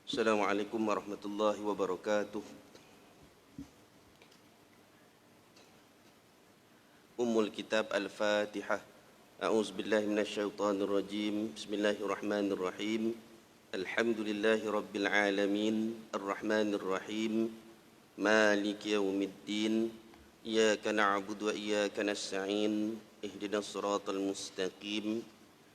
Assalamualaikum warahmatullahi wabarakatuh. Ummul Kitab Al-Fatihah. A'udzu billahi minasyaitonir rajim. Bismillahirrahmanirrahim. Alhamdulillahi rabbil alamin. Arrahmanir rahim. Maliki yaumiddin. Iyyaka na'budu wa iyyaka nasta'in. Ihdinas siratal mustaqim.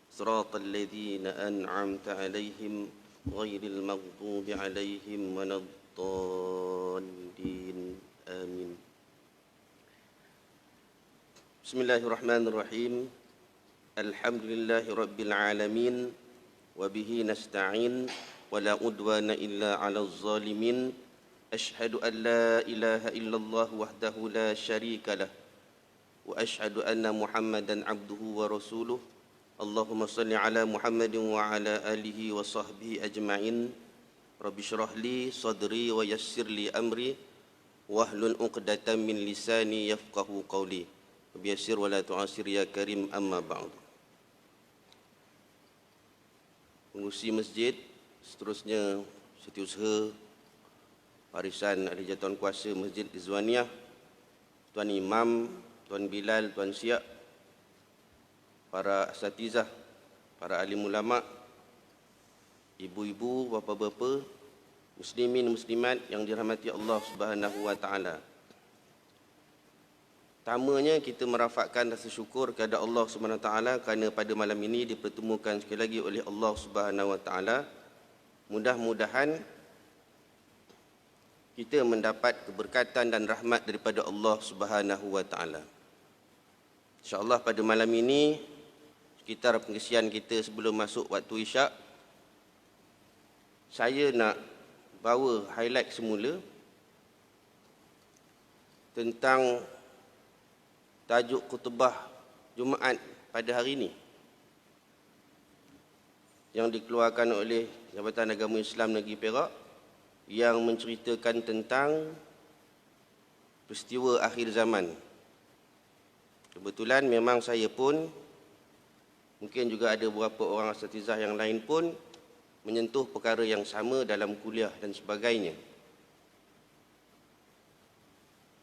Siratal ladzina an'amta 'alaihim ghairil maghdubi 'alaihim waladdallin. Amin. Bismillahirrahmanirrahim. Alhamdulillahi rabbil alamin wa bihi nasta'in wa la udwana illa 'alal zalimin. Ashhadu an la ilaha illallah wahdahu la syarika lah wa ashhadu anna Muhammadan 'abduhu wa rasuluh. Allahumma salli ala Muhammadin wa ala alihi wa sahbihi ajma'in. Rabbi syrah li sadri wa yassir li amri wahlul 'uqdatam min lisani yafqahu qawli. Biasir wa la tu'asir ya karim, amma ba'du. Pengurusi masjid, seterusnya setiausaha Barisan Ahli Jatuhan Kuasa Masjid Rizwaniyah, Tuan Imam, Tuan Bilal, Tuan Siak, para asatizah, para alim ulama, ibu-ibu, bapa-bapa, muslimin muslimat yang dirahmati Allah Subhanahu wa taala. Pertamanya kita merafakkan rasa syukur kepada Allah Subhanahu wa taala kerana pada malam ini dipertemukan sekali lagi oleh Allah Subhanahu wa taala. Mudah-mudahan kita mendapat keberkatan dan rahmat daripada Allah Subhanahu wa taala. Insya-Allah pada malam ini sekitar pengisian kita sebelum masuk waktu Isyak, saya nak bawa highlight semula tentang tajuk khutbah Jumaat pada hari ini yang dikeluarkan oleh Jabatan Agama Islam Negeri Perak, yang menceritakan tentang peristiwa akhir zaman. Kebetulan memang saya pun, mungkin juga ada beberapa orang asatizah yang lain pun menyentuh perkara yang sama dalam kuliah dan sebagainya.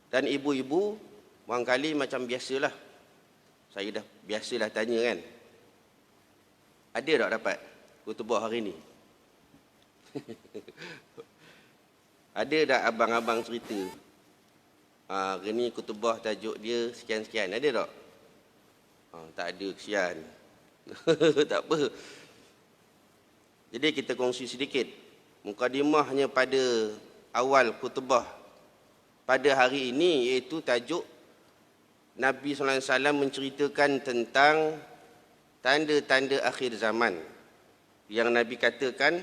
Dan ibu-ibu barangkali macam biasalah, saya dah biasalah tanya kan, ada tak dapat khutbah hari ni? Ada tak abang-abang cerita, hari ni khutbah tajuk dia sekian-sekian, ada tak? Tak ada, kesian. Tak apa. Jadi kita kongsi sedikit mukadimahnya pada awal khutbah pada hari ini, iaitu tajuk Nabi SAW menceritakan tentang tanda-tanda akhir zaman. Yang Nabi katakan,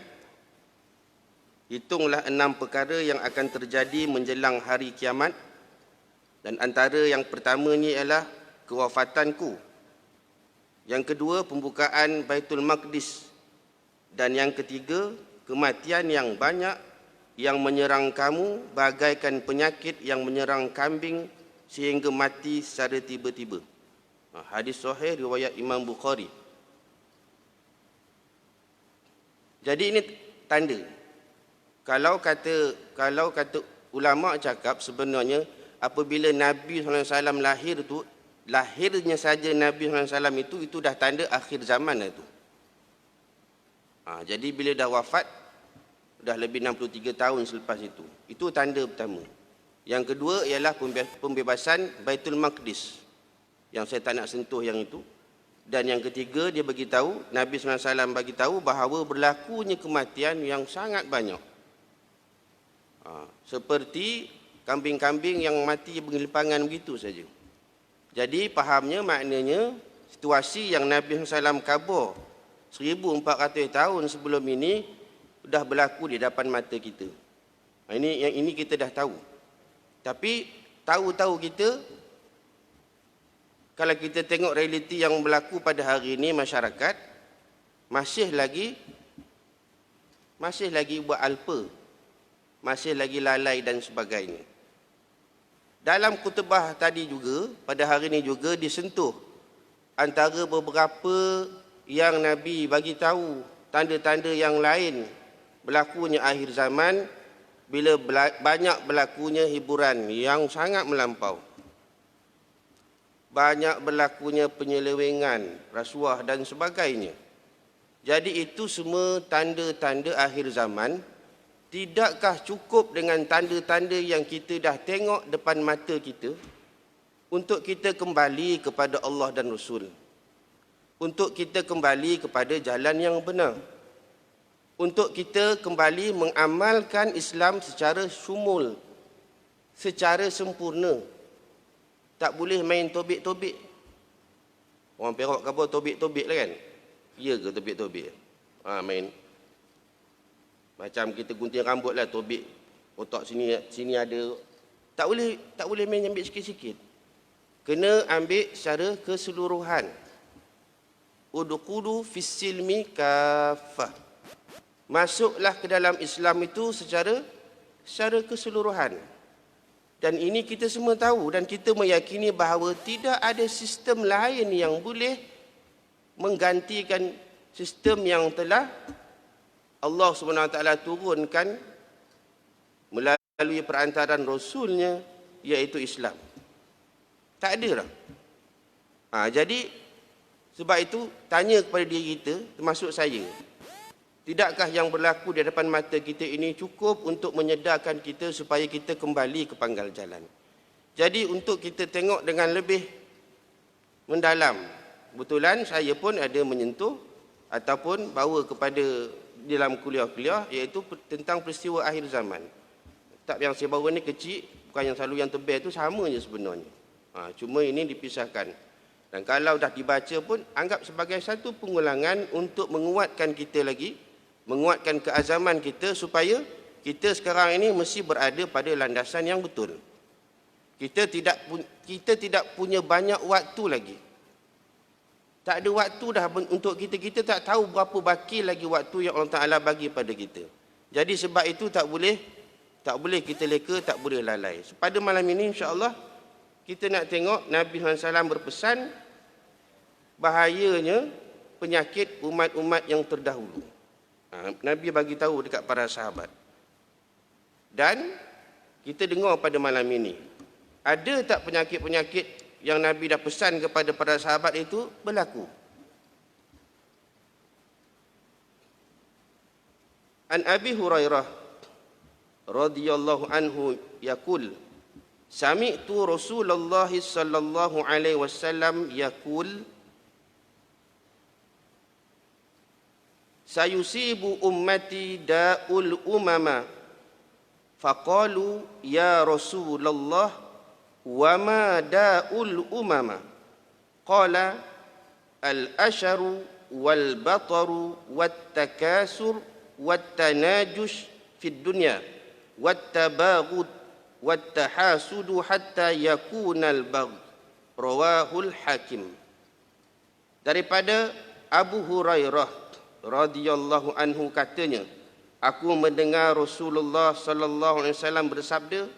hitunglah 6 perkara yang akan terjadi menjelang hari kiamat, dan antara yang pertamanya ialah kewafatanku. Yang kedua, pembukaan Baitul Maqdis. Dan yang ketiga, kematian yang banyak yang menyerang kamu bagaikan penyakit yang menyerang kambing sehingga mati secara tiba-tiba. Hadis sahih riwayat Imam Bukhari. Jadi ini tanda. Kalau kata ulama cakap, sebenarnya apabila Nabi SAW lahir tu, lahirnya saja Nabi SAW itu dah tanda akhir zaman itu. Jadi bila dah wafat, dah lebih 63 tahun selepas itu. Itu tanda pertama. Yang kedua ialah pembebasan Baitul Maqdis, yang saya tak nak sentuh yang itu. Dan yang ketiga, dia bagi tahu, Nabi SAW bagi tahu bahawa berlakunya kematian yang sangat banyak. Seperti kambing-kambing yang mati bergelipangan begitu saja. Jadi fahamnya, maknanya situasi yang Nabi SAW khabar 1400 tahun sebelum ini dah berlaku di depan mata kita. Yang ini kita dah tahu. Tapi tahu-tahu kita, kalau kita tengok realiti yang berlaku pada hari ini, masyarakat masih lagi buat alpa, masih lagi lalai dan sebagainya. Dalam khutbah tadi juga, pada hari ini juga disentuh antara beberapa yang Nabi bagi tahu tanda-tanda yang lain berlakunya akhir zaman bila banyak berlakunya hiburan yang sangat melampau. Banyak berlakunya penyelewengan, rasuah dan sebagainya. Jadi itu semua tanda-tanda akhir zaman. Tidakkah cukup dengan tanda-tanda yang kita dah tengok depan mata kita untuk kita kembali kepada Allah dan Rasul? Untuk kita kembali kepada jalan yang benar? Untuk kita kembali mengamalkan Islam secara syumul, secara sempurna. Tak boleh main tobik-tobik. Orang Perak kata tobik-tobik lah kan? Ya ke tobik-tobik? Main. Macam kita gunting rambut lah, tobik otak sini ada. Tak boleh main ambil sikit-sikit. Kena ambil secara keseluruhan. Udkhulu fis silmi kaffah. Masuklah ke dalam Islam itu secara keseluruhan. Dan ini kita semua tahu dan kita meyakini bahawa tidak ada sistem lain yang boleh menggantikan sistem yang telah Allah SWT turunkan melalui perantaran Rasulnya, iaitu Islam. Tak ada lah. Jadi sebab itu tanya kepada diri kita, termasuk saya, tidakkah yang berlaku di hadapan mata kita ini cukup untuk menyedarkan kita supaya kita kembali ke panggal jalan? Jadi untuk kita tengok dengan lebih mendalam, kebetulan saya pun ada menyentuh ataupun bawa kepada dalam kuliah-kuliah, iaitu tentang peristiwa akhir zaman. Tak, yang saya bawa ni kecil, bukan yang selalu yang tebal tu, sama je sebenarnya. Cuma ini dipisahkan. Dan kalau dah dibaca pun, anggap sebagai satu pengulangan untuk menguatkan kita lagi, menguatkan keazaman kita supaya kita sekarang ini mesti berada pada landasan yang betul. Kita tidak punya banyak waktu lagi. Tak ada waktu dah untuk kita. Kita tak tahu berapa baki lagi waktu yang Allah Ta'ala bagi pada kita. Jadi sebab itu tak boleh kita leka, tak boleh lalai. Pada malam ini insya-Allah kita nak tengok Nabi SAW berpesan bahayanya penyakit umat-umat yang terdahulu. Nabi bagi tahu dekat para sahabat. Dan kita dengar pada malam ini, ada tak penyakit-penyakit yang Nabi dah pesan kepada para sahabat itu berlaku? An Abi Hurairah radhiyallahu anhu yaqul, sami'tu Rasulullah sallallahu alaihi wasallam yaqul, sayusibu ummati da'ul umama. Faqalu ya Rasulullah wa ma da'ul umama? Qala al-asharu wal bataru wat takasur wat tanajush fid dunya wat tabaghud wat tahasudu hatta yakunal bagh. Rawahul Hakim. Daripada Abu Hurairah radhiyallahu anhu katanya, aku mendengar Rasulullah sallallahu alaihi wasallam bersabda,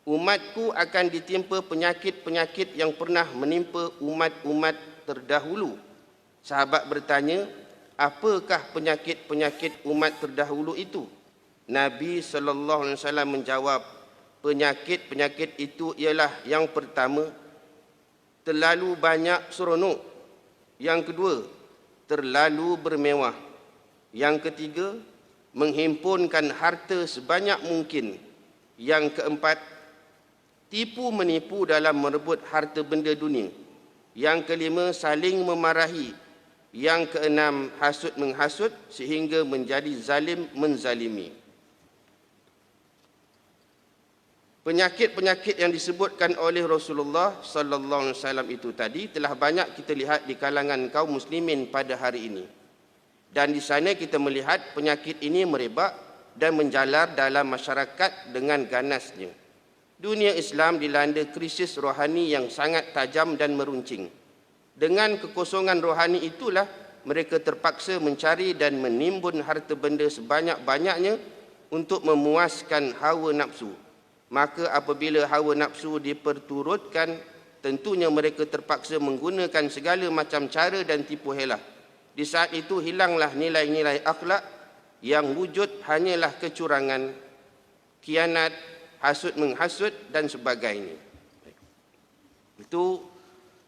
umatku akan ditimpa penyakit-penyakit yang pernah menimpa umat-umat terdahulu. Sahabat bertanya, apakah penyakit-penyakit umat terdahulu itu? Nabi sallallahu alaihi wasallam menjawab, penyakit-penyakit itu ialah, yang pertama, terlalu banyak seronok. Yang kedua, terlalu bermewah. Yang ketiga, menghimpunkan harta sebanyak mungkin. Yang keempat, tipu menipu dalam merebut harta benda dunia. Yang kelima, saling memarahi. Yang keenam, hasut menghasut sehingga menjadi zalim menzalimi. Penyakit-penyakit yang disebutkan oleh Rasulullah sallallahu alaihi wasallam itu tadi telah banyak kita lihat di kalangan kaum muslimin pada hari ini. Dan di sana kita melihat penyakit ini merebak dan menjalar dalam masyarakat dengan ganasnya. Dunia Islam dilanda krisis rohani yang sangat tajam dan meruncing. Dengan kekosongan rohani itulah mereka terpaksa mencari dan menimbun harta benda sebanyak-banyaknya untuk memuaskan hawa nafsu. Maka apabila hawa nafsu diperturutkan, tentunya mereka terpaksa menggunakan segala macam cara dan tipu helah. Di saat itu hilanglah nilai-nilai akhlak yang wujud hanyalah kecurangan, khianat, hasud menghasut dan sebagainya. Itu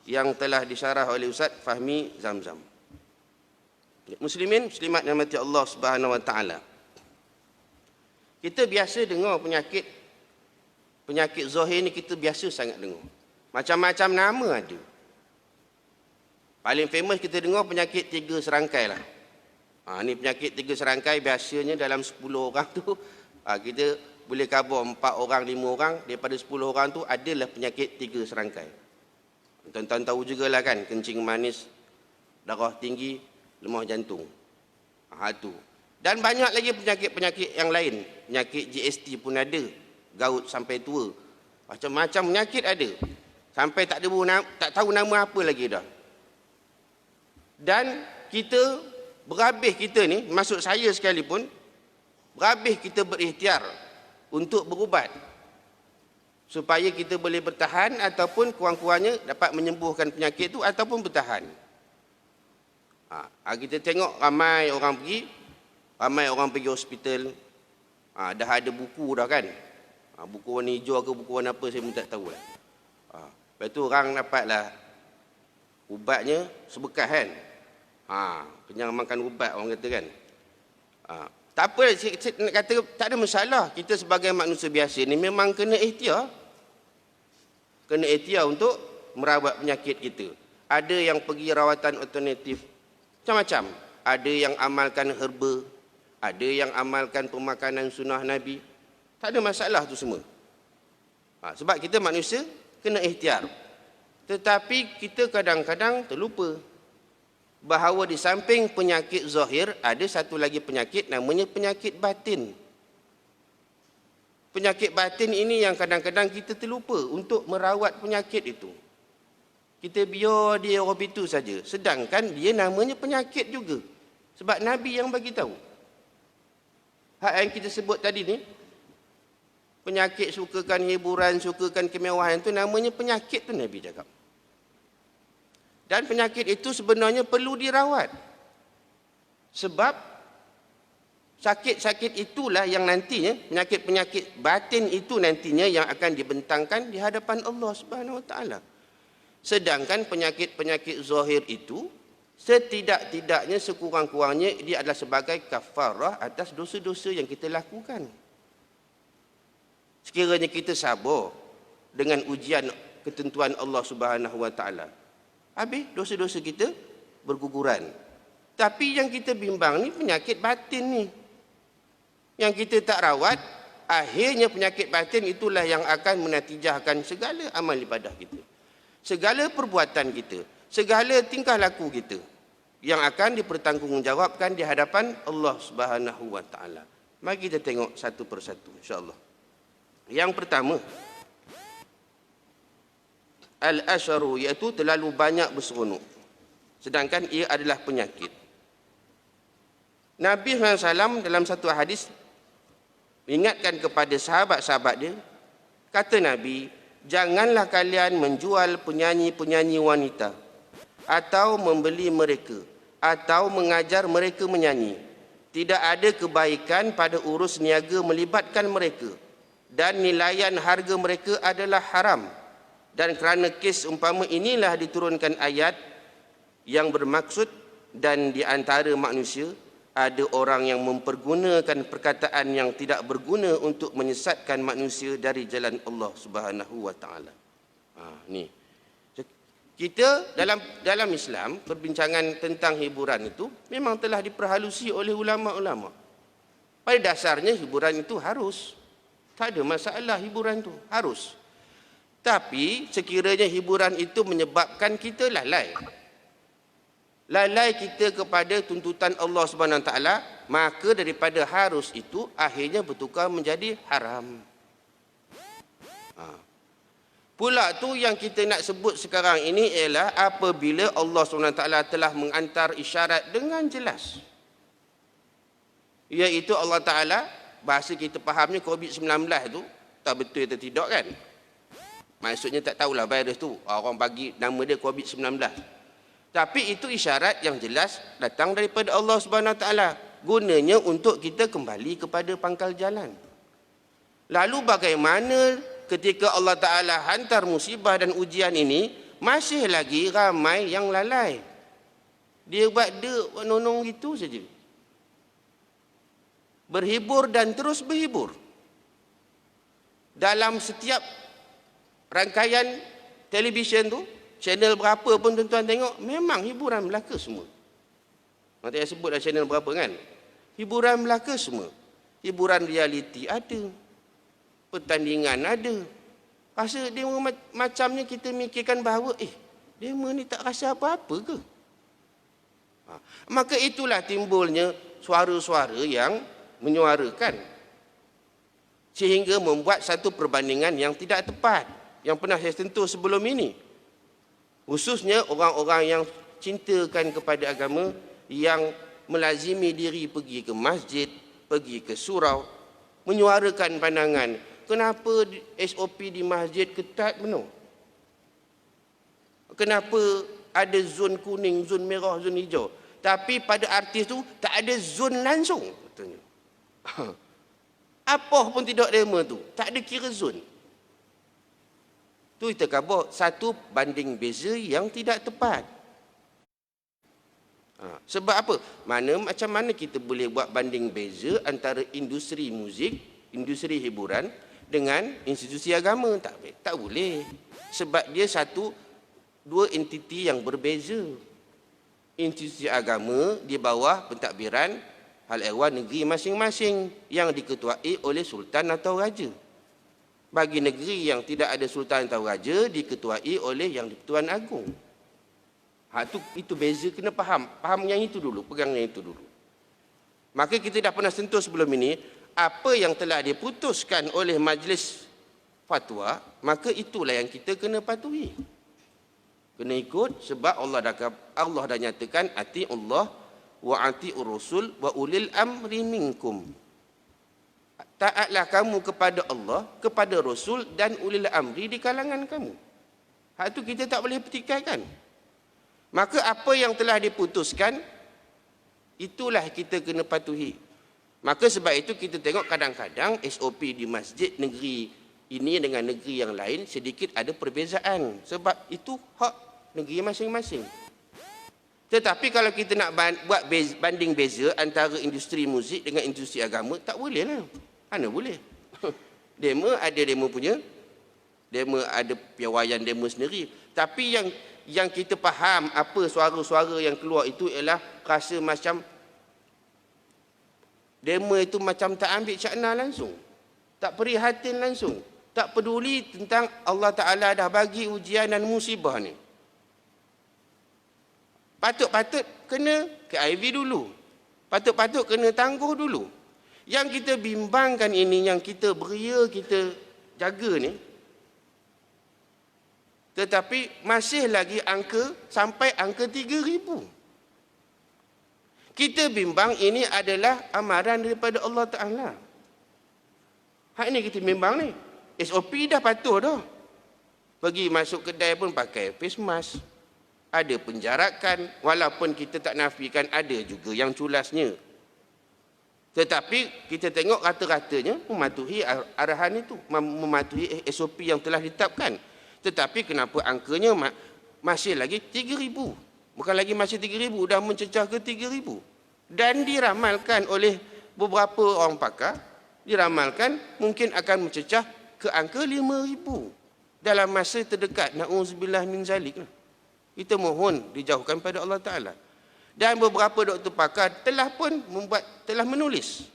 yang telah disyarah oleh Ustaz Fahmi Zamzam. Muslimin, muslimat yang dirahmati Allah Subhanahu wa taala. Kita biasa dengar penyakit zahir ni, kita biasa sangat dengar. Macam-macam nama ada. Paling famous kita dengar penyakit 3 serangkai lah. Ni penyakit 3 serangkai biasanya dalam 10 orang tu kita boleh cover 4 orang, 5 orang. Daripada 10 orang tu adalah penyakit 3 serangkai. Tuan-tuan tahu jugalah kan, kencing manis, darah tinggi, lemah jantung. Tu. Dan banyak lagi penyakit-penyakit yang lain. Penyakit GST pun ada. Gaut sampai tua. Macam-macam penyakit ada. Sampai tak tahu nama apa lagi dah. Dan kita, berhabis kita ni, masuk saya sekalipun, berhabis kita berikhtiar untuk berubat. Supaya kita boleh bertahan ataupun kurang-kurangnya dapat menyembuhkan penyakit tu ataupun bertahan. Kita tengok ramai orang pergi hospital. Dah ada buku dah kan. Buku warna hijau ke buku warna apa saya pun tak tahu lah. Lepas tu orang dapatlah ubatnya sebekas kan. Kenyang makan ubat orang kata kan. Tak apa, saya nak kata tak ada masalah. Kita sebagai manusia biasa ni memang kena ikhtiar. Kena ikhtiar untuk merawat penyakit kita. Ada yang pergi rawatan alternatif. Macam-macam. Ada yang amalkan herba. Ada yang amalkan pemakanan sunnah Nabi. Tak ada masalah tu semua. Sebab kita manusia kena ikhtiar. Tetapi kita kadang-kadang terlupa bahawa di samping penyakit zahir, ada satu lagi penyakit namanya penyakit batin. Penyakit batin ini yang kadang-kadang kita terlupa untuk merawat penyakit itu. Kita biar dia orang itu saja. Sedangkan dia namanya penyakit juga. Sebab Nabi yang bagi tahu. Hak yang kita sebut tadi ni, penyakit sukakan hiburan, sukakan kemewahan itu namanya penyakit tu Nabi cakap. Dan penyakit itu sebenarnya perlu dirawat. Sebab sakit-sakit itulah yang nantinya, penyakit-penyakit batin itu nantinya yang akan dibentangkan di hadapan Allah Subhanahu Wa Taala. Sedangkan penyakit-penyakit zahir itu, setidak-tidaknya sekurang-kurangnya dia adalah sebagai kafarah atas dosa-dosa yang kita lakukan. Sekiranya kita sabar dengan ujian ketentuan Allah Subhanahu Wa Taala, habis dosa-dosa kita berguguran. Tapi yang kita bimbang ni penyakit batin ni. Yang kita tak rawat, akhirnya penyakit batin itulah yang akan menatijahkan segala amal ibadah kita. Segala perbuatan kita, segala tingkah laku kita yang akan dipertanggungjawabkan di hadapan Allah Subhanahu Wa Taala. Mari kita tengok satu persatu insya-Allah. Yang pertama, al-asharu, iaitu terlalu banyak berseronok. Sedangkan ia adalah penyakit. Nabi SAW dalam satu hadis mengingatkan kepada sahabat-sahabat dia, kata Nabi, janganlah kalian menjual penyanyi-penyanyi wanita atau membeli mereka atau mengajar mereka menyanyi. Tidak ada kebaikan pada urus niaga melibatkan mereka dan nilaian harga mereka adalah haram. Dan kerana kes umpama inilah diturunkan ayat yang bermaksud, dan di antara manusia ada orang yang mempergunakan perkataan yang tidak berguna untuk menyesatkan manusia dari jalan Allah Subhanahu Wa Taala. Ni. Kita dalam Islam, perbincangan tentang hiburan itu memang telah diperhalusi oleh ulama-ulama. Pada dasarnya hiburan itu harus. Tak ada masalah hiburan itu, harus. Tapi sekiranya hiburan itu menyebabkan kita lalai kita kepada tuntutan Allah Subhanahu Wa Taala, maka daripada harus itu akhirnya bertukar menjadi haram. Pula tu yang kita nak sebut sekarang ini ialah apabila Allah Subhanahu Wa Taala telah mengantar isyarat dengan jelas, iaitu Allah Taala, bahasa kita fahamnya COVID-19 tu tak betul atau tidak kan. Maksudnya tak tahulah virus tu, orang bagi nama dia COVID-19. Tapi itu isyarat yang jelas datang daripada Allah Subhanahu Wa Taala. gunanya untuk kita kembali kepada pangkal jalan. Lalu bagaimana ketika Allah Ta'ala hantar musibah dan ujian ini, masih lagi ramai yang lalai. Dia buat nonong gitu saja. Berhibur dan terus berhibur. Dalam setiap rangkaian televisyen tu, channel berapa pun tuan-tuan tengok, memang hiburan Melaka semua. Nanti saya sebut dah channel berapa kan. Hiburan Melaka semua. Hiburan realiti ada. Pertandingan ada. Rasa demo macamnya kita mikirkan bahawa demo ni tak rasa apa-apa ke? Maka itulah timbulnya suara-suara yang menyuarakan. Sehingga membuat satu perbandingan yang tidak tepat. Yang pernah saya sentuh sebelum ini. Khususnya orang-orang yang cintakan kepada agama, yang melazimi diri pergi ke masjid, pergi ke surau, menyuarakan pandangan. Kenapa SOP di masjid ketat penuh? Kenapa ada zon kuning, zon merah, zon hijau? Tapi pada artis tu tak ada zon langsung. Katanya. Apa pun tidak demo tu. Tak ada kira zon. Tu kita khabar satu banding beza yang tidak tepat. Sebab apa? Macam mana kita boleh buat banding beza antara industri muzik, industri hiburan dengan institusi agama? Tak boleh. Sebab dia dua entiti yang berbeza. Institusi agama di bawah pentadbiran hal ehwal negeri masing-masing yang diketuai oleh sultan atau raja. Bagi negeri yang tidak ada sultan atau raja, diketuai oleh yang di-Pertuan Agong. Itu beza, kena faham. Faham yang itu dulu, pegang yang itu dulu. Maka kita dah pernah sentuh sebelum ini, apa yang telah diputuskan oleh majlis fatwa, maka itulah yang kita kena patuhi. Kena ikut sebab Allah dah nyatakan ati Allah wa ati'ur rasul wa ulil amri minkum. Taatlah kamu kepada Allah, kepada Rasul dan ulil amri di kalangan kamu. Hak tu kita tak boleh pertikaikan. Maka apa yang telah diputuskan, itulah kita kena patuhi. Maka sebab itu kita tengok kadang-kadang SOP di masjid negeri ini dengan negeri yang lain sedikit ada perbezaan. Sebab itu hak negeri masing-masing. Tetapi kalau kita nak buat banding beza antara industri muzik dengan industri agama, tak boleh lah. Mana boleh? Demo ada demo punya. Demo ada piawaian demo sendiri. Tapi yang kita faham apa suara-suara yang keluar itu ialah rasa macam demo itu macam tak ambil cakna langsung. Tak prihatin langsung. Tak peduli tentang Allah Ta'ala dah bagi ujian dan musibah ni. Patut-patut kena KIV dulu. Patut-patut kena tangguh dulu. Yang kita bimbangkan ini, yang kita beria, kita jaga ni. Tetapi masih lagi sampai angka 3,000. Kita bimbang ini adalah amaran daripada Allah Ta'ala. Hak ini kita bimbang ni. SOP dah patuh dah. Pergi masuk kedai pun pakai face mask. Ada penjarakan. Walaupun kita tak nafikan ada juga yang culasnya. Tetapi kita tengok rata-ratanya mematuhi arahan itu. Mematuhi SOP yang telah ditetapkan. Tetapi kenapa angkanya masih lagi 3,000? Bukan lagi masih 3,000, dah mencecah ke 3,000. Dan diramalkan oleh beberapa orang pakar, diramalkan mungkin akan mencecah ke angka 5,000 dalam masa terdekat. Na'udzubillah min zalik. Kita mohon dijauhkan pada Allah Ta'ala. Dan beberapa doktor pakar telah menulis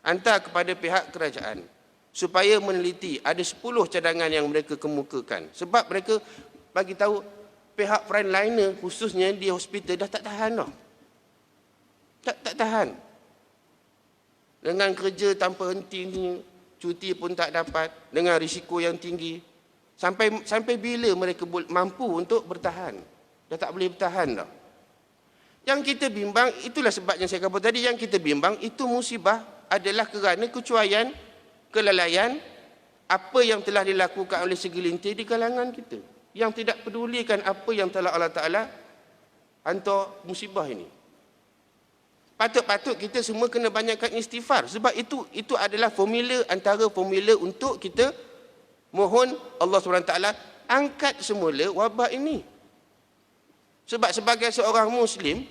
hantar kepada pihak kerajaan supaya meneliti. Ada 10 cadangan yang mereka kemukakan. Sebab mereka bagi tahu pihak frontliner khususnya di hospital dah tak tahan dah. Tak tahan. Dengan kerja tanpa henti, cuti pun tak dapat, dengan risiko yang tinggi. Sampai bila mereka mampu untuk bertahan? Dah tak boleh bertahan dah. Yang kita bimbang, itulah sebabnya saya kata tadi, yang kita bimbang itu musibah adalah kerana kecuaian, kelalaian, apa yang telah dilakukan oleh segelintir di kalangan kita. Yang tidak pedulikan apa yang telah Allah Ta'ala hantar musibah ini. Patut-patut kita semua kena banyakkan istighfar. Sebab itu adalah antara formula untuk kita mohon Allah SWT angkat semula wabak ini. Sebab sebagai seorang Muslim,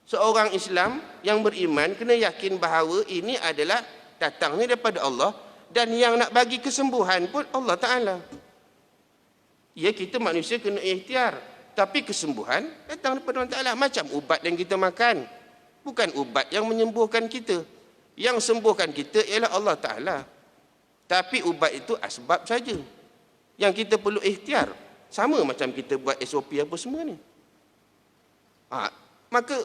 seorang Islam yang beriman, kena yakin bahawa ini adalah datangnya daripada Allah, dan yang nak bagi kesembuhan pun Allah Ta'ala. Ya, kita manusia kena ikhtiar, tapi kesembuhan datang daripada Allah Ta'ala. Macam ubat yang kita makan, bukan ubat yang menyembuhkan kita. Yang sembuhkan kita ialah Allah Ta'ala. Tapi ubat itu asbab saja. Yang kita perlu ikhtiar. Sama macam kita buat SOP apa semua ni. Maka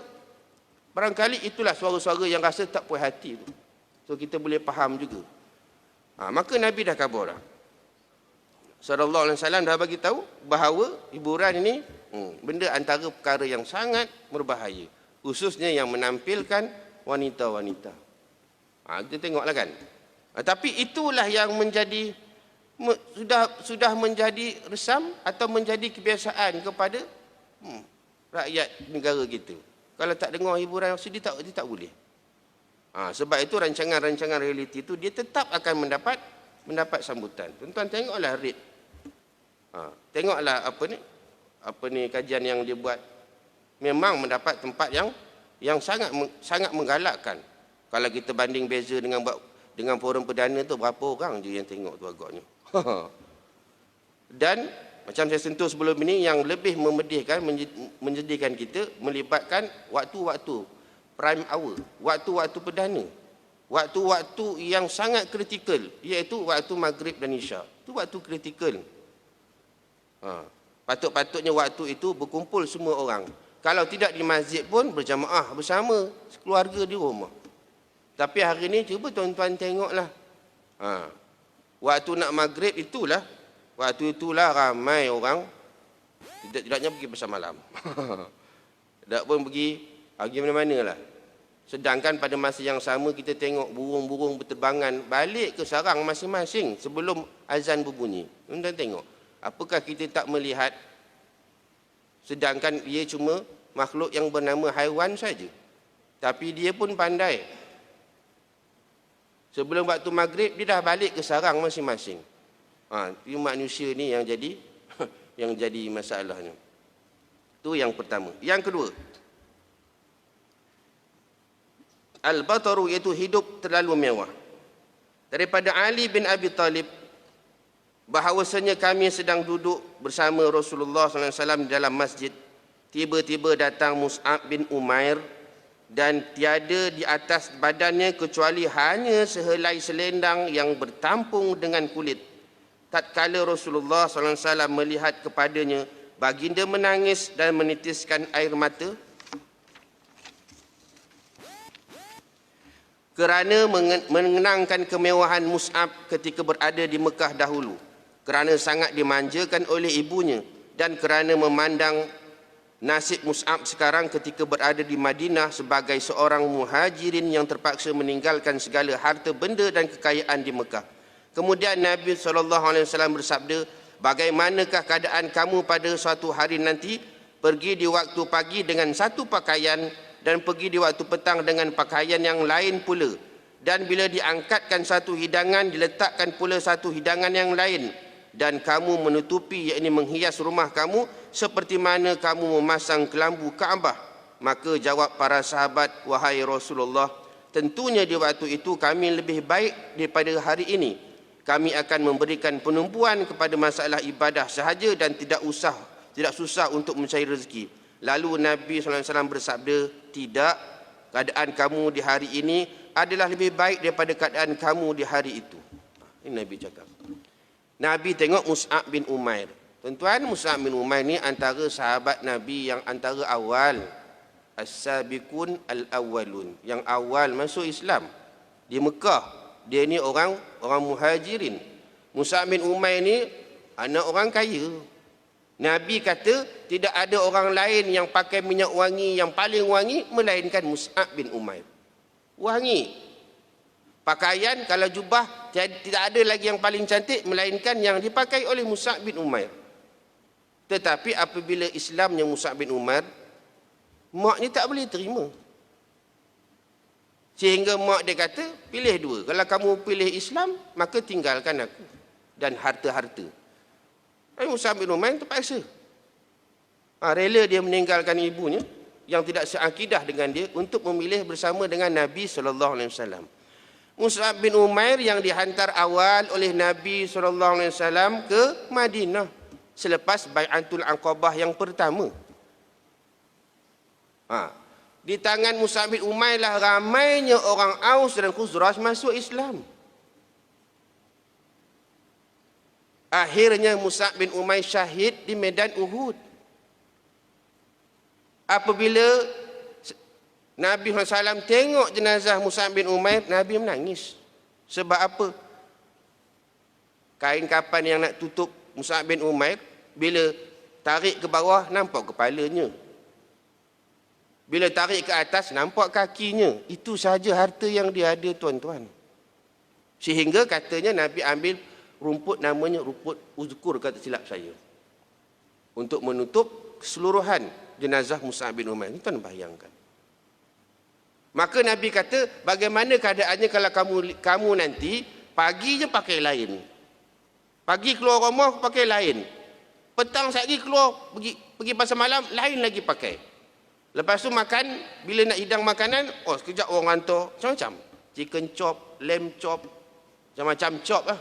barangkali itulah suara-suara yang rasa tak puas hati tu. So kita boleh faham juga. Maka Nabi dah khabar dah. Sallallahu alaihi wasallam dah bagi tahu bahawa hiburan ini benda antara perkara yang sangat berbahaya, khususnya yang menampilkan wanita-wanita. Kita tengoklah kan. Tapi itulah yang menjadi sudah menjadi resam atau menjadi kebiasaan kepada rakyat negara kita. Kalau tak dengar hiburan sedih dia tak boleh. Sebab itu rancangan-rancangan realiti itu dia tetap akan mendapat sambutan. Tuan-tuan tengoklah rate. Tengoklah apa ni kajian yang dia buat. Memang mendapat tempat yang sangat menggalakkan. Kalau kita banding beza dengan forum perdana tu, berapa orang je yang tengok tu agaknya. Dan macam saya sentuh sebelum ini, yang lebih memedihkan, menjadikan kita melibatkan waktu-waktu prime hour, waktu-waktu perdana, waktu-waktu yang sangat kritikal, iaitu waktu maghrib dan isyak. Itu waktu kritikal. Patut-patutnya waktu itu berkumpul semua orang. Kalau tidak di masjid pun berjamaah bersama keluarga di rumah. Tapi hari ini cuba tuan-tuan tengoklah. Waktu nak maghrib itulah, waktu itulah ramai orang tidaknya pergi pasar malam. Tak pun pergi mana-mana lah. Sedangkan pada masa yang sama kita tengok burung-burung berterbangan balik ke sarang masing-masing sebelum azan berbunyi. Tuan-tuan tengok. Apakah kita tak melihat, sedangkan dia cuma makhluk yang bernama haiwan saja. Tapi dia pun pandai. Sebelum waktu maghrib dia dah balik ke sarang masing-masing. Itu manusia ni yang jadi yang jadi masalahnya. Itu yang pertama. Yang kedua, al-bataru, iaitu hidup terlalu mewah. Daripada Ali bin Abi Talib, bahawasanya kami sedang duduk bersama Rasulullah SAW di dalam masjid. Tiba-tiba datang Mus'ab bin Umair dan tiada di atas badannya kecuali hanya sehelai selendang yang bertampung dengan kulit. Tatkala Rasulullah SAW melihat kepadanya, baginda menangis dan menitiskan air mata kerana mengenangkan kemewahan Mus'ab ketika berada di Mekah dahulu, kerana sangat dimanjakan oleh ibunya, dan kerana memandang nasib Mus'ab sekarang ketika berada di Madinah sebagai seorang muhajirin yang terpaksa meninggalkan segala harta benda dan kekayaan di Mekah. Kemudian Nabi SAW bersabda, bagaimanakah keadaan kamu pada suatu hari nanti? Pergi di waktu pagi dengan satu pakaian dan pergi di waktu petang dengan pakaian yang lain pula. Dan bila diangkatkan satu hidangan, diletakkan pula satu hidangan yang lain. Dan kamu menutupi, yakni menghias rumah kamu seperti mana kamu memasang kelambu Kaabah. Maka jawab para sahabat, wahai Rasulullah, tentunya di waktu itu kami lebih baik daripada hari ini. Kami akan memberikan penumpuan kepada masalah ibadah sahaja dan tidak susah untuk mencari rezeki. Lalu Nabi SAW bersabda, tidak, keadaan kamu di hari ini adalah lebih baik daripada keadaan kamu di hari itu. Ini Nabi cakap. Nabi tengok Mus'ab bin Umair. Tuan-tuan, Mus'ab bin Umair ni antara sahabat Nabi yang antara awal. As-sabiqun al-awwalun. Yang awal masuk Islam. Di Mekah. Dia ni orang muhajirin. Mus'ab bin Umair ni anak orang kaya. Nabi kata tidak ada orang lain yang pakai minyak wangi yang paling wangi melainkan Mus'ab bin Umair. Wangi. Pakaian kalau jubah tidak ada lagi yang paling cantik melainkan yang dipakai oleh Mus'ab bin Umair. Tetapi apabila Islamnya Mus'ab bin Umair, mak ni tak boleh terima. Sehingga mak dia kata, pilih dua. Kalau kamu pilih Islam, maka tinggalkan aku dan harta-harta. Mus'ab bin Umair terpaksa. Rela dia meninggalkan ibunya yang tidak seakidah dengan dia untuk memilih bersama dengan Nabi SAW. Mus'ab bin Umair yang dihantar awal oleh Nabi SAW ke Madinah selepas Bai'atul Aqabah yang pertama. Di tangan Mus'ab bin Umair lah ramainya orang Aus dan Khuzraj masuk Islam. Akhirnya Mus'ab bin Umair syahid di medan Uhud. Apabila Nabi SAW tengok jenazah Mus'ab bin Umair, Nabi menangis. Sebab apa? Kain kapan yang nak tutup Mus'ab bin Umair, bila tarik ke bawah, nampak kepalanya. Bila tarik ke atas, nampak kakinya. Itu sahaja harta yang dia ada, tuan-tuan. Sehingga katanya Nabi ambil rumput, namanya rumput uzkur, kata silap saya, untuk menutup keseluruhan jenazah Mus'ab bin Umair. Ini tuan bayangkan. Maka Nabi kata, bagaimana keadaannya kalau kamu nanti pagi je pakai lain, pagi keluar rumah pakai lain, petang sekali keluar pergi pasar malam lain lagi pakai. Lepas tu makan, bila nak hidang makanan, sekejap orang hantar macam-macam, chicken chop, lamb chop, macam-macam chop lah.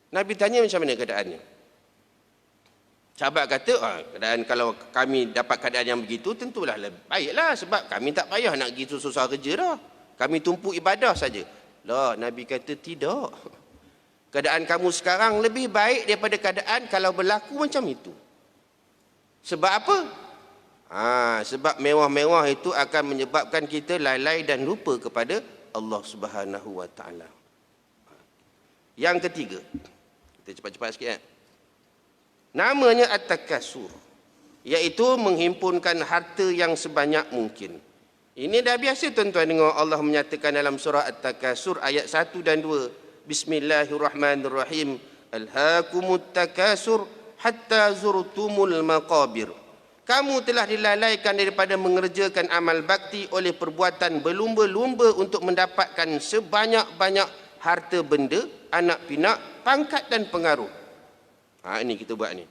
Nabi tanya macam mana keadaannya. Sahabat kata, keadaan kalau kami dapat keadaan yang begitu, tentulah baiklah, sebab kami tak payah nak pergi susah kerja dah. Kami tumpu ibadah saja. Lah, Nabi kata tidak. Keadaan kamu sekarang lebih baik daripada keadaan kalau berlaku macam itu. Sebab apa? Sebab mewah-mewah itu akan menyebabkan kita lalai dan lupa kepada Allah Subhanahu Wa Taala. Yang ketiga, kita cepat-cepat sikit. Namanya at-takasur, iaitu menghimpunkan harta yang sebanyak mungkin. Ini dah biasa tuan-tuan dengar Allah menyatakan dalam surah At-Takasur ayat 1 dan 2. Bismillahirrahmanirrahim. Alhaakumut takasur hatta zurtumul maqabir. Kamu telah dilalaikan daripada mengerjakan amal bakti oleh perbuatan berlumba-lumba untuk mendapatkan sebanyak-banyak harta benda, anak pinak, pangkat dan pengaruh. Ini kita buat ni.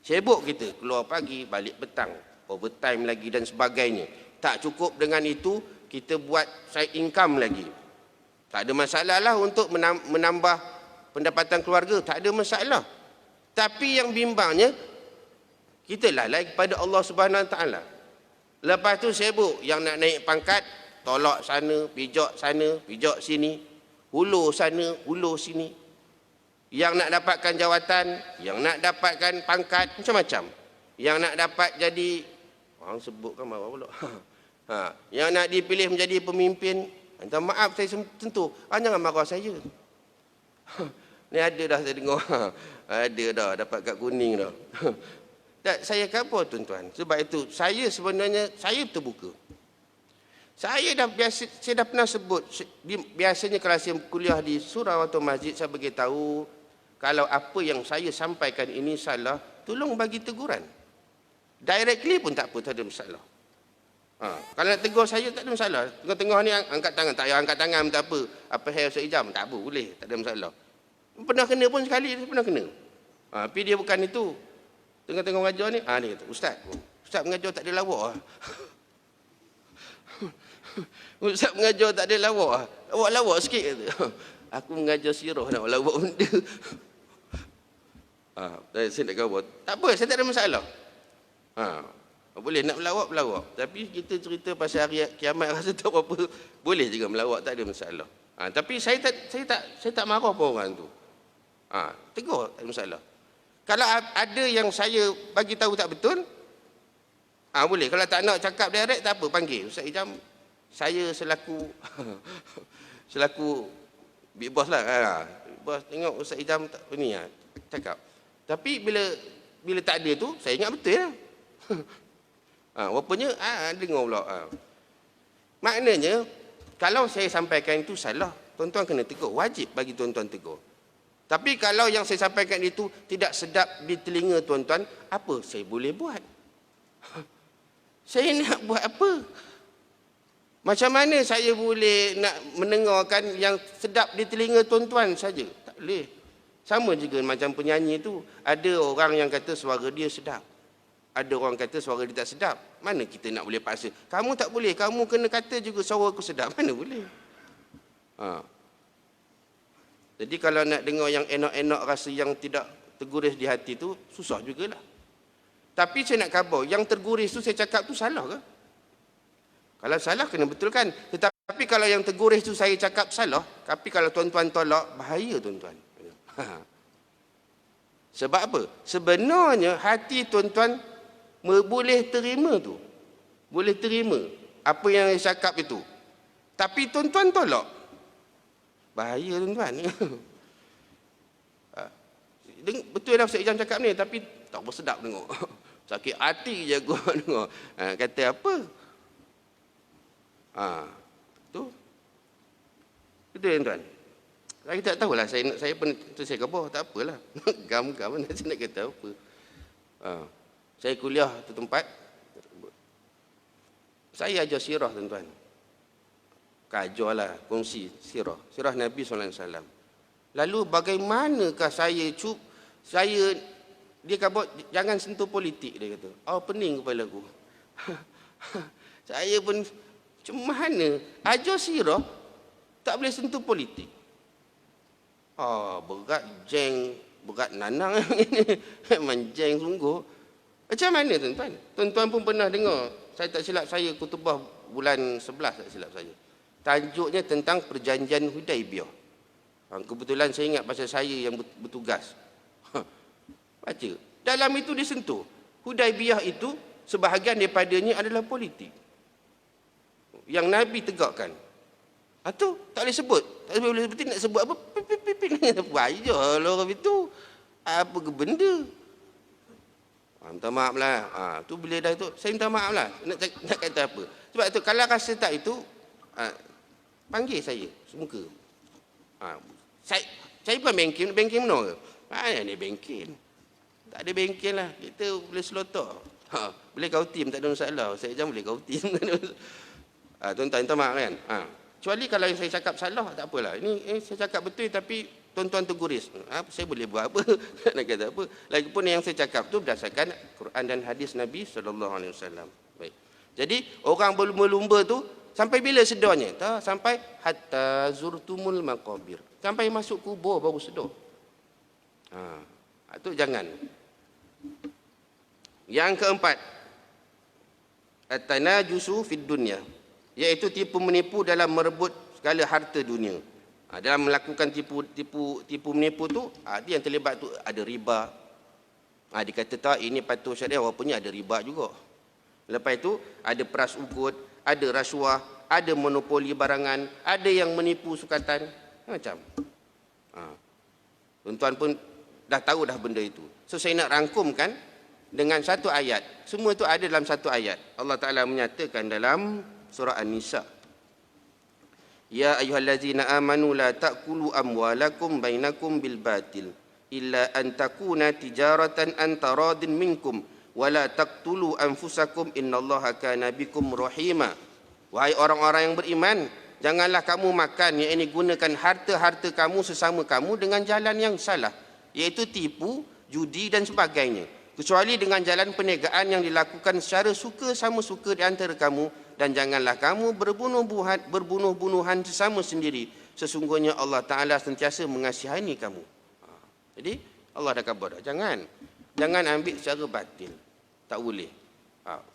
Sibuk kita, keluar pagi, balik petang, overtime lagi dan sebagainya. Tak cukup dengan itu, kita buat side income lagi. Tak ada masalah lah untuk menambah pendapatan keluarga, tak ada masalah. Tapi yang bimbangnya, kita lalai kepada Allah Subhanahu Wa Taala. Lepas tu sibuk, yang nak naik pangkat, tolak sana, pijak sini, hulur sana, hulur sini. Yang nak dapatkan jawatan, yang nak dapatkan pangkat, macam-macam. Yang nak dapat jadi, orang sebutkan marah pula. Yang nak dipilih menjadi pemimpin, minta maaf saya sentuh, jangan marah saya. Ni ada dah saya dengar. Ada dah, dapat kad kuning dah. Tak, saya kapal tuan-tuan. Sebab itu, saya sebenarnya, saya terbuka. Saya dah pernah sebut, biasanya kalau saya kuliah di surau atau masjid, saya beritahu, kalau apa yang saya sampaikan ini salah, tolong bagi teguran. Directly pun tak apa, tak ada masalah. Kalau nak tegur saya, tak ada masalah. Tengah-tengah ni angkat tangan, tak payah angkat tangan, tak apa. Apa hair sejam, tak apa, boleh, tak ada masalah. Pernah kena pun sekali, pernah kena. Tapi dia bukan itu. Tengah-tengah mengajar ni, dia kata, Ustaz mengajar tak ada lawak. Ustaz mengajar tak ada lawak. Lawak sikit kata. Aku mengajar sirah nak lawak benda. Saya nak kawal. Tak apa, saya tak ada masalah. Boleh nak melawak. Tapi kita cerita pasal hari kiamat rasa tak apa-apa. Boleh juga melawak, tak ada masalah. Tapi saya tak marah pun orang tu. Tegur, tak ada masalah. Kalau ada yang saya bagi tahu tak betul, boleh. Kalau tak nak cakap direct, tak apa, panggil. Ustaz Ijam, saya selaku big boss lah. Big boss tengok Ustaz Ijam ni cakap. Tapi bila tak ada tu, saya ingat betul lah. Rupanya dengar pula. Maknanya, kalau saya sampaikan itu salah, tuan-tuan kena tegur. Wajib bagi tuan-tuan tegur. Tapi kalau yang saya sampaikan itu tidak sedap di telinga tuan-tuan, apa saya boleh buat? Saya nak buat apa? Macam mana saya boleh nak mendengarkan yang sedap di telinga tuan-tuan saja? Tak boleh. Sama juga macam penyanyi tu. Ada orang yang kata suara dia sedap. Ada orang kata suara dia tak sedap. Mana kita nak boleh paksa? Kamu tak boleh. Kamu kena kata juga suara aku sedap. Mana boleh? Jadi kalau nak dengar yang enak-enak rasa yang tidak terguris di hati tu, susah jugalah. Tapi saya nak khabar, yang terguris tu saya cakap tu salah ke? Kalau salah kena betulkan. Tetapi kalau yang terguris tu saya cakap salah, tapi kalau tuan-tuan tolak, bahaya tuan-tuan. Sebab apa? Sebenarnya hati tuan-tuan boleh terima tu. Boleh terima apa yang saya cakap itu. Tapi tuan-tuan tolak. Bahaya tuan-tuan. Betul dah Ustaz Ijam cakap ni, tapi tak bersedap tengok. Sakit hati je aku tengok. Kata apa? Tu. Betul tuan-tuan. Saya tak tahulah, saya pun saya khabar, tak apalah. Gam-gam saya nak kata apa. Saya kuliah tu tempat. Saya ajar sirah tuan-tuan. Kajarlah kongsi sirah Nabi SAW. Lalu bagaimanakah saya dia kata jangan sentuh politik, dia kata. Pening kepala aku. Saya pun macam mana ajar sirah tak boleh sentuh politik. Berat jeng, berat nanang ini. Memang jeng sungguh. Macam mana tuan-tuan? Tuan-tuan pun pernah dengar, saya tak silap saya khutbah bulan 11 tak silap saya. Tajuknya tentang perjanjian Hudaibiyah. Kebetulan saya ingat pasal saya yang bertugas. Baca. Dalam itu disentuh. Hudaibiyah itu sebahagian daripadanya adalah politik. Yang Nabi tegakkan. Tu tak boleh sebut. Tak boleh sebut, nak sebut apa? Bahaya lah orang itu. Apa ke benda? Minta maaf lah. Tu bila dah tu, saya minta maaf lah. Nak kata apa? Sebab tu kalau rasa tak itu, panggil saya semuka. Saya pun bengkel mana ke? Mana ni bengkel? Tak ada bengkel lah. Kita boleh slaughter. Boleh kau tim, tak ada masalah. Saya jangan boleh kau tim. Tuan-tuan minta maaf kan? Kecuali kalau saya cakap salah, tak apalah. Ini saya cakap betul tapi tuan-tuan terguris. Saya boleh buat apa? Nak kata apa? Lagipun yang saya cakap tu berdasarkan Quran dan hadis Nabi SAW. Baik. Jadi orang berlumba-lumba tu sampai bila sedarnya? Sampai hatta zurtumul maqabir. Sampai masuk kubur baru sedar. Itu jangan. Yang keempat, at-tanajusu fid dunya, iaitu tipu menipu dalam merebut segala harta dunia. Dalam melakukan tipu menipu tu, dia yang terlibat tu ada riba. Dia kata tak, ini patuh syariah, walaupun ada riba juga. Lepas itu ada peras ukut, ada rasuah, ada monopoli barangan, ada yang menipu sukatan, macam. Tuan-tuan pun dah tahu dah benda itu. So saya nak rangkumkan dengan satu ayat. Semua itu ada dalam satu ayat. Allah Ta'ala menyatakan dalam surah An-Nisa. Ya ayyuhallazina amanu la ta'kulu amwalakum bainakum bil batil illa an takuna tijaratan an taradin minkum wa la taqtulu anfusakum innallaha kana bikum rahima. Wahai orang-orang yang beriman, janganlah kamu makan, yakni gunakan harta-harta kamu sesama kamu dengan jalan yang salah, iaitu tipu, judi dan sebagainya, kecuali dengan jalan perniagaan yang dilakukan secara suka sama suka di antara kamu, dan janganlah kamu berbunuh-bunuhan sesama sendiri. Sesungguhnya Allah Ta'ala sentiasa mengasihani kamu. Jadi Allah dah khabar dah. Jangan ambil secara batil. Tak boleh.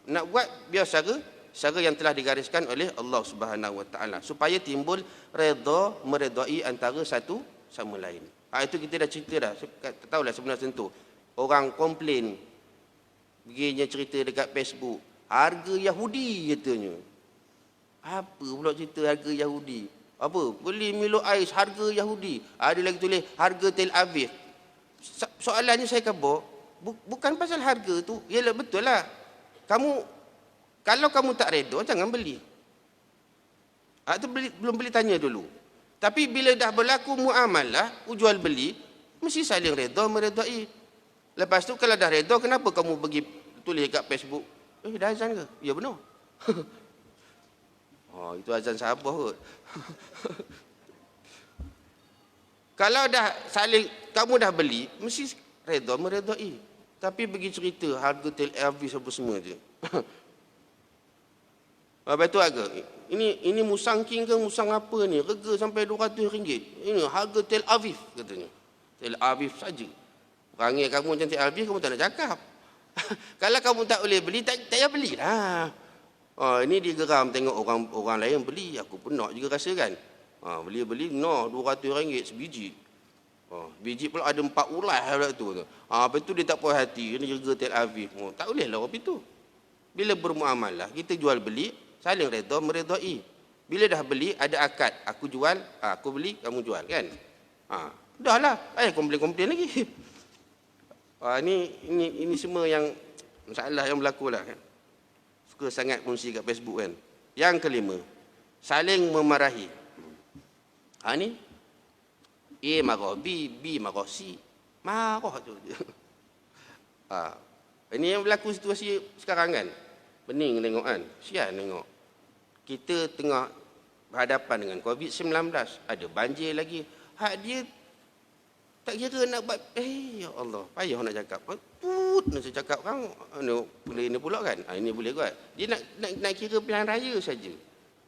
Nak buat biar secara yang telah digariskan oleh Allah Subhanahu Wa Ta'ala, supaya timbul redha, meredai antara satu sama lain. Itu kita dah cerita dah. Tak tahulah sebenarnya tentu. Orang komplain, perginya cerita dekat Facebook, harga Yahudi katanya. Apa pula cerita harga Yahudi? Apa? Beli Milo Ais harga Yahudi. Ada lagi tulis harga Tel Aviv. Soalannya saya khabar, bukan pasal harga tu. Yalah betul lah. Kalau kamu tak redha, jangan beli. Itu belum beli tanya dulu. Tapi bila dah berlaku muamalah, jual beli, mesti saling redha meredai. Lepas tu kalau dah redha, kenapa kamu pergi tulis kat Facebook dah azan ke? Ya benar. Oh, itu azan Sabah kot. Kalau dah saling, kamu dah beli, mesti redha meredai. Tapi bagi cerita harga Tel Aviv apa semua je. Habis tu harga. Ini musang king ke musang apa ni? Rega sampai RM200. Ini harga Tel Aviv katanya. Tel Aviv saja. Perangai kamu macam Tel Aviv, kamu tak nak cakap. Kalau kamu tak boleh beli, tak payah belilah. Ini dia geram tengok orang lain beli. Aku pun nak juga rasa kan. Beli, no, RM200 sebiji. Biji pula ada 4 ulas pula tu. Lepas tu dia tak puas hati. Ini harga Tel Aviv. Tak boleh lah apa itu. Bila bermuamalah, kita jual beli, saling redha meredai. Bila dah beli, ada akad. Aku jual, aku beli, kamu jual kan. Dah lah. Komplain lagi. Ini semua yang masalah yang berlaku lah kan. Suka sangat kongsi kat Facebook kan. Yang kelima, saling memarahi. Ni A marah B, B marah C. Marah tu. Ini yang berlaku situasi sekarang kan. Pening tengok kan. Sian tengok. Kita tengah berhadapan dengan COVID-19. Ada banjir lagi. Hak dia tak kira nak buat. Ya Allah. Payah nak cakap. Nak cakap kan. Boleh ni pula kan. Ini boleh kot. Dia nak kira pilihan raya saja.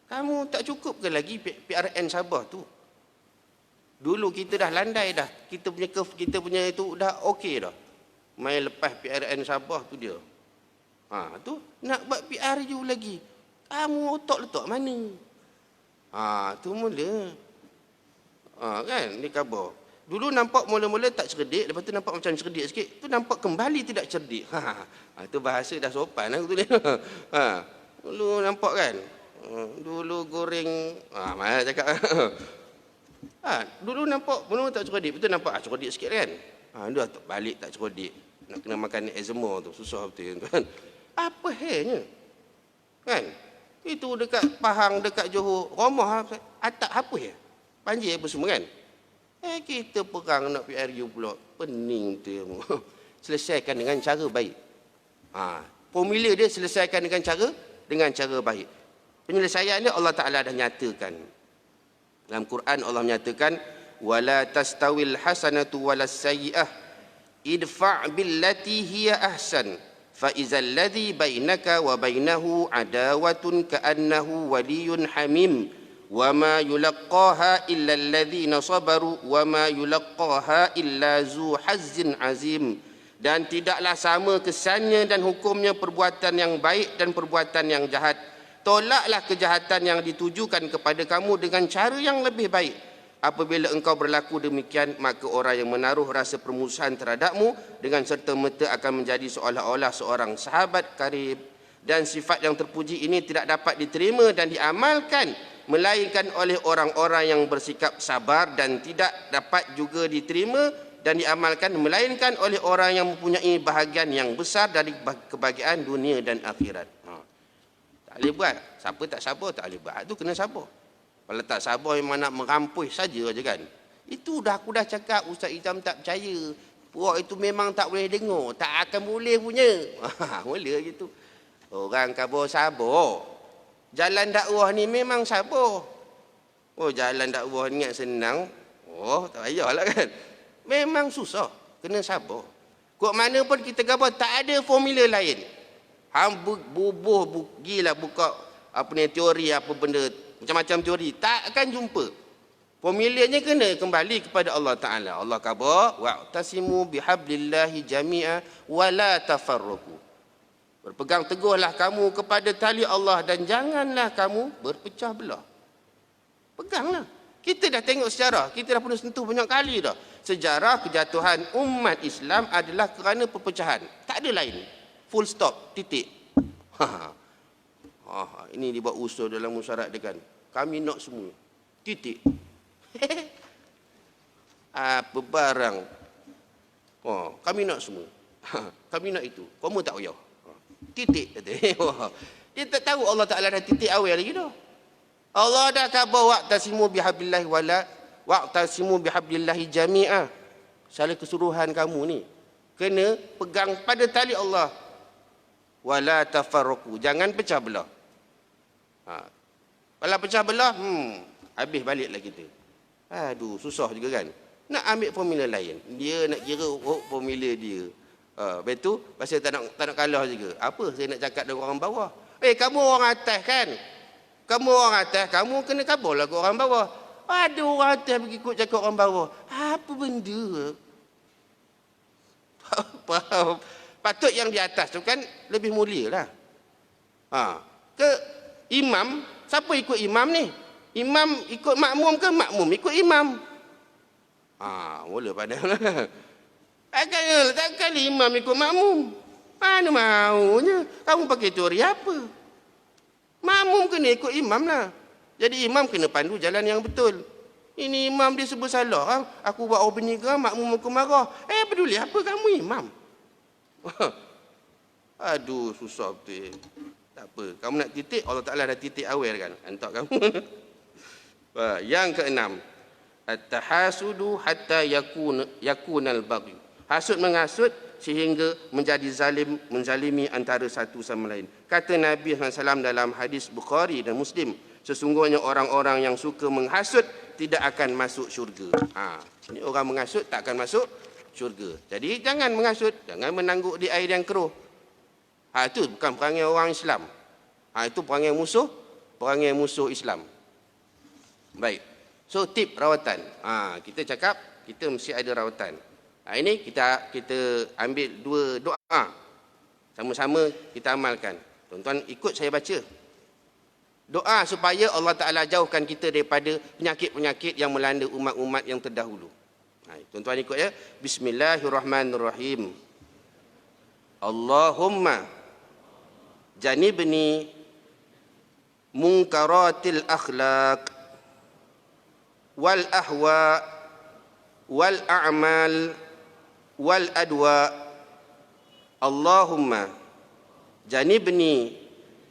Kamu tak cukup ke lagi PRN Sabah tu? Dulu kita dah landai dah. Kita punya itu dah okey dah. Main lepas PRN Sabah tu dia. Tu nak buat PRU lagi. Kamu otak letak mana? Tu mula. Kan ni khabar. Dulu nampak mula-mula tak cerdik, lepas tu nampak macam cerdik sikit. Tu nampak kembali tidak cerdik. Tu bahasa dah sopan aku tu. Dulu nampak kan. Dulu goreng. Mana cakap. Dulu nampak mula tak cerdik, betul nampak cerdik sikit kan. Dia balik tak cerdik. Nak kena makan eczema tu, susah betul kan. Apa hanya? Kan? Itu dekat Pahang, dekat Johor, rumah atap apa ya? Banjir apa semua kan? Kita perang nak PRU pula. Pening tu. Selesaikan dengan cara baik. Formula dia selesaikan dengan cara baik. Penyelesaian dia Allah Ta'ala dah nyatakan. Dalam Quran Allah menyatakan wala tastawil hasanatu walas sayyi'ah idfa' billati hiya ahsan fa idzal ladzi bainaka wa bainahu adawatun ka'annahu waliyyun hamim wa ma yulaqqaha illa alladzina sabaru wa ma yulaqqaha illa zu hazzin azim. Dan tidaklah sama kesannya dan hukumnya perbuatan yang baik dan perbuatan yang jahat. Tolaklah kejahatan yang ditujukan kepada kamu dengan cara yang lebih baik. Apabila engkau berlaku demikian, maka orang yang menaruh rasa permusuhan terhadapmu dengan serta-merta akan menjadi seolah-olah seorang sahabat karib. Dan sifat yang terpuji ini tidak dapat diterima dan diamalkan melainkan oleh orang-orang yang bersikap sabar, dan tidak dapat juga diterima dan diamalkan melainkan oleh orang yang mempunyai bahagian yang besar dari kebahagiaan dunia dan akhirat. Tak boleh buat. Siapa tak sabar tak boleh buat. Itu kena sabar. Kalau tak sabar memang nak merampus saja je kan. Itu dah aku dah cakap, Ustaz Izam tak percaya. Puak itu memang tak boleh dengar. Tak akan boleh punya. Mula gitu. Orang khabar sabar. Jalan dakwah ni memang sabar. Jalan dakwah ni senang. Tak payahlah kan. Memang susah. Kena sabar. Kok mana pun kita khabar tak ada formula lain. Gila buka teori apa benda macam-macam teori, tak akan jumpa. Formulanya kena kembali kepada Allah Taala. Allah khabar wa'tasimu bihablillahi jami'a wa la tafarraqu. Berpegang teguhlah kamu kepada tali Allah dan janganlah kamu berpecah belah. Peganglah. Kita dah tengok sejarah, kita dah pernah sentuh banyak kali dah. Sejarah kejatuhan umat Islam adalah kerana perpecahan. Tak ada lain. Full stop, titik. Ini dibuat usul dalam musyarat dia kan. Kami nak semua. Titik. Apa barang. Kami nak semua. Kami nak itu. Kamu tak payah. Titik. Dia tak tahu Allah Ta'ala dah titik awal lagi dah. Allah dah khabar wa'tasimu bihablillahi wa'tasimu bihablillahi jami'ah. Salah kesuruhan kamu ni. Kena pegang pada tali Allah. wala tafarraqu. Jangan pecah belah. Kalau pecah belah, habis baliklah kita. Aduh, susah juga kan. Nak ambil formula lain. Dia nak kira formula dia. Lepas tu, pasal tak nak kalah juga. Apa saya nak cakap dengan orang bawah? Kamu orang atas kan? Kamu orang atas, kamu kena kabarlah ke orang bawah. Ada orang atas pergi ikut cakap orang bawah. Apa benda? Faham? Patut yang di atas tu kan lebih mulia lah. Ke imam, siapa ikut imam ni? Imam ikut makmum ke makmum ikut imam? Mula pandang lah. Takkan imam ikut makmum. Mana maunya? Kamu pakai teori apa? Makmum kena ikut imam lah. Jadi imam kena pandu jalan yang betul. Ini imam dia sebut salah. Aku buat orang berniaga, makmum aku marah. Peduli apa kamu imam? Aduh, susah betul. Tak apa. Kamu nak titik, Allah Ta'ala dah titik awal kan. Hantar kamu. Yang keenam. At-tahasudu hatta yakunal baghi. Hasud menghasut sehingga menjadi zalim, menzalimi antara satu sama lain. Kata Nabi SAW dalam hadis Bukhari dan Muslim, sesungguhnya orang-orang yang suka menghasut tidak akan masuk syurga. Ini orang menghasut tak akan masuk syurga. Jadi jangan menghasut, jangan menangguk di air yang keruh. Itu bukan perangai orang Islam. Itu perangai musuh Islam. Baik. So tip rawatan. Kita cakap kita mesti ada rawatan. Ini kita ambil dua doa. Sama-sama kita amalkan. Tuan-tuan ikut saya baca. Doa supaya Allah Ta'ala jauhkan kita daripada penyakit-penyakit yang melanda umat-umat yang terdahulu. Tuan-tuan ikut ya. Bismillahirrahmanirrahim. Allahumma janibni munkaratil akhlaq wal ahwa wal a'mal wal adwa. Allahumma janibni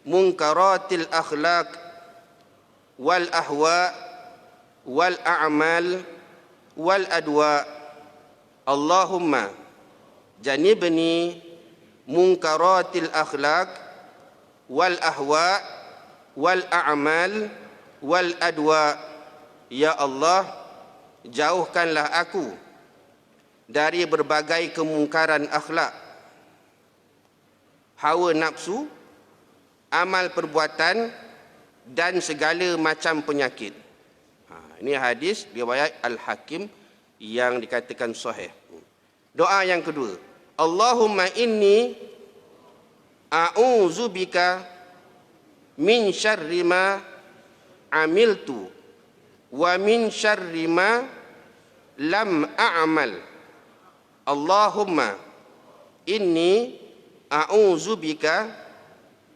munkaratil akhlaq wal ahwa wal a'mal wal adwa. Allahumma janibni munkaratil akhlaq wal ahwa wal a'mal wal adwa. Ya Allah, jauhkanlah aku dari berbagai kemungkaran akhlak, hawa nafsu, amal perbuatan dan segala macam penyakit. Ini hadis riwayat Al-Hakim yang dikatakan sahih. Doa yang kedua, Allahumma inni a'udzubika min syarri ma amiltu wa min syarri ma lam a'mal. Allahumma inni a'udzubika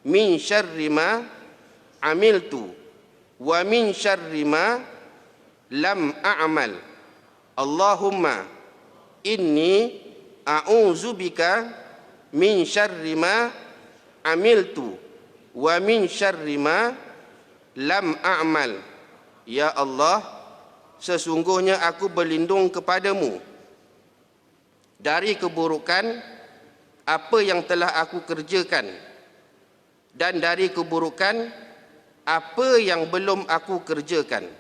min syarri ma amiltu wa min syarri ma lam a'mal. Allahumma inni a'udzubika min syarri ma amiltu wa min syarri ma lam a'mal. Ya Allah, sesungguhnya aku berlindung kepadamu dari keburukan apa yang telah aku kerjakan dan dari keburukan apa yang belum aku kerjakan.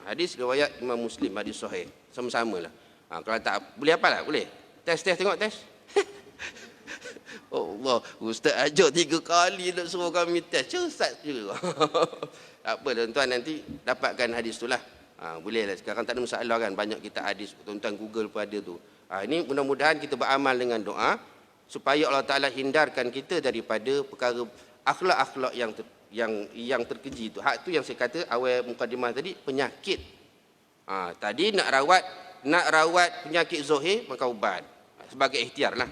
Hadis riwayat Imam Muslim, hadis sahih. Sama-sama lah. Kalau tak boleh apa lah? Boleh? Test tengok test. Allah, Ustaz ajar 3 kali nak suruh kami test. Ustaz juga. Tak apa tuan-tuan, nanti dapatkan hadis tu lah. Boleh lah. Sekarang tak ada masalah kan. Banyak kita hadis. Tuan-tuan Google pun ada tu. Ini mudah-mudahan kita beramal dengan doa supaya Allah Ta'ala hindarkan kita daripada perkara akhlak-akhlak yang terkeji tu. Hak tu yang saya kata awal mukadimah tadi, penyakit. Tadi nak rawat penyakit zahir, maka ubat sebagai ikhtiar lah.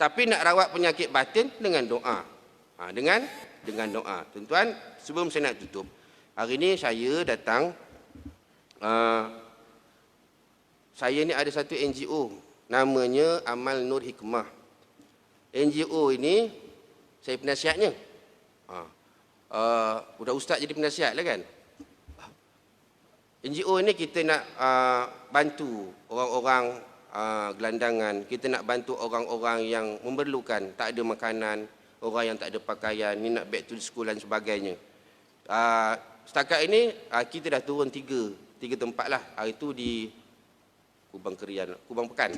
Tapi nak rawat penyakit batin dengan doa. Dengan doa. Tuan-tuan, sebelum saya nak tutup, hari ini saya datang, saya ni ada satu NGO, namanya Amal Nur Hikmah. NGO ini, saya penasihatnya. Udah ustaz jadi penasihat lah kan. NGO ini kita nak bantu orang-orang gelandangan, kita nak bantu orang-orang yang memerlukan, tak ada makanan, orang yang tak ada pakaian, ni nak back to school dan sebagainya. Setakat ini kita dah turun tiga tempat lah. Hari tu di Kubang Kerian, Kubang Pekan.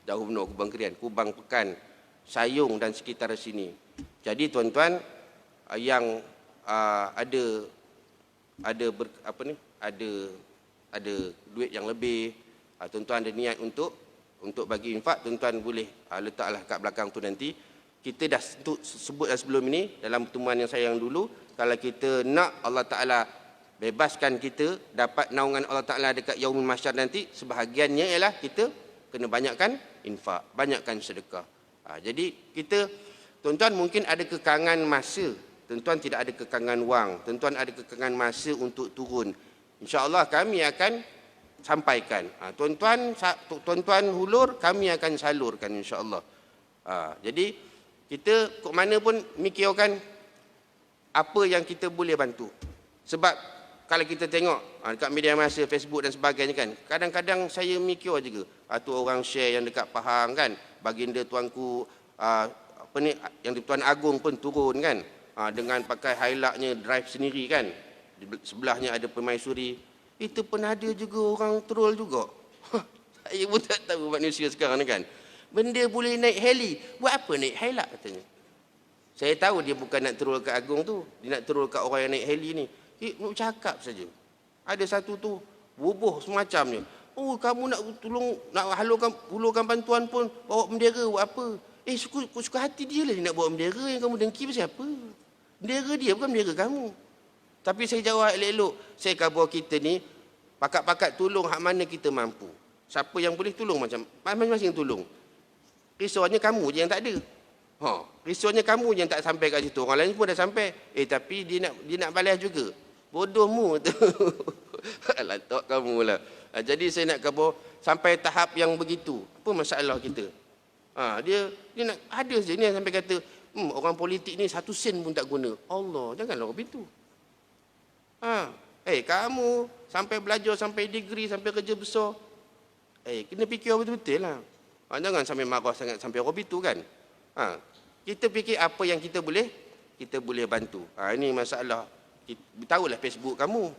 Jauh benar Kubang Kerian, Kubang Pekan, Sayung dan sekitar sini. Jadi tuan-tuan yang ada duit yang lebih, tuan-tuan ada niat untuk bagi infak, tuan-tuan boleh letaklah kat belakang tu nanti. Kita dah sebut sebelum ini dalam pertemuan yang saya yang dulu, kalau kita nak Allah Ta'ala bebaskan kita, dapat naungan Allah Ta'ala dekat Yaumul Mahsyar nanti, sebahagiannya ialah kita kena banyakkan infak, banyakkan sedekah. Jadi kita, tuan-tuan mungkin ada kekangan masa, tuan-tuan tidak ada kekangan wang, tuan-tuan ada kekangan masa untuk turun. InsyaAllah kami akan sampaikan. Tuan-tuan hulur, kami akan salurkan insyaAllah. Jadi kita kok mana pun mikirkan apa yang kita boleh bantu. Sebab kalau kita tengok dekat media masa, Facebook dan sebagainya kan, kadang-kadang saya mikir juga, tu orang share yang dekat Pahang kan, baginda tuanku yang Tuan Agong pun turun kan, dengan pakai highlightnya drive sendiri kan, di sebelahnya ada permaisuri. Itu pun ada juga orang troll juga. Saya pun tak tahu manusia sekarang ni kan. Benda boleh naik heli, buat apa naik highlight katanya. Saya tahu dia bukan nak troll kat Agong tu, dia nak troll kat orang yang naik heli ni. Nak cakap saja. Ada satu tu bubuh semacamnya. Oh, kamu nak tolong, nak hulurkan bantuan pun bawa bendera buat apa? Suka hati dia lah dia nak bawa bendera, yang kamu dengki pasal apa? Bendera dia bukan bendera kamu. Tapi saya jawab elok-elok, saya khabar kita ni pakat-pakat tolong hak mana kita mampu. Siapa yang boleh tolong masing-masing tolong. Risaunya kamu je yang tak ada. Risaunya kamu je yang tak sampai kat situ. Orang lain pun dah sampai. Tapi dia nak balas juga. Bodohmu tu. Latok kamu lah. Jadi saya nak khabar sampai tahap yang begitu. Apa masalah kita? Dia nak ada je ni sampai kata, orang politik ni 1 sen pun tak guna. Allah, janganlah begitu. Kamu sampai belajar, sampai degree, sampai kerja besar. Kena fikir betul-betul lah. Jangan sampai marah sangat sampai orang itu kan. Kita fikir apa yang kita boleh bantu. Ini masalah. Tahulah Facebook kamu.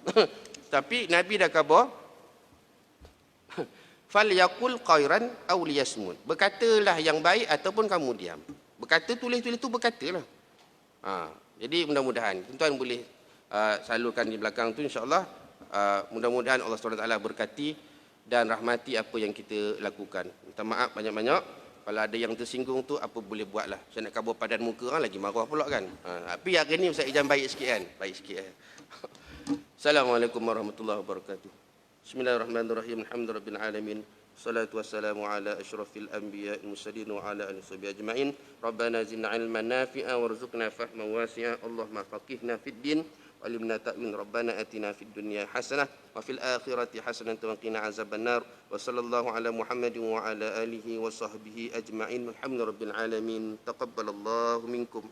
Tapi Nabi dah khabar, fal yaqul khairan aw liyasmut. Berkatalah yang baik ataupun kamu diam. Berkata, tulis tu berkatalah. Jadi mudah-mudahan tuan-tuan boleh salurkan di belakang tu insya-Allah. Mudah-mudahan Allah SWT berkati dan rahmati apa yang kita lakukan. Minta maaf banyak-banyak. Kalau ada yang tersinggung tu, apa boleh buatlah. Saya nak khabar padan muka orang lagi marah pula kan. Tapi hari ni Ustaz Ijam baik sikit kan. Baik sikit. Assalamualaikum warahmatullahi wabarakatuh. Bismillahirrahmanirrahim. Alhamdulillahirabbil alamin. Salatu wassalamu ala asyrafil anbiya'il mursalin wa ala alihi washabihi ajma'in. Rabbana zidna ilman nafi'a warzuqna fahman wasi'a. Allahumma faqihna fid din. وعلمنا تأمين ربنا آتنا في الدنيا حسنة وفي الآخرة حسنة وقنا عذاب النار وصلى الله على محمد وعلى آله وصحبه أجمعين والحمد لله رب العالمين تقبل الله منكم.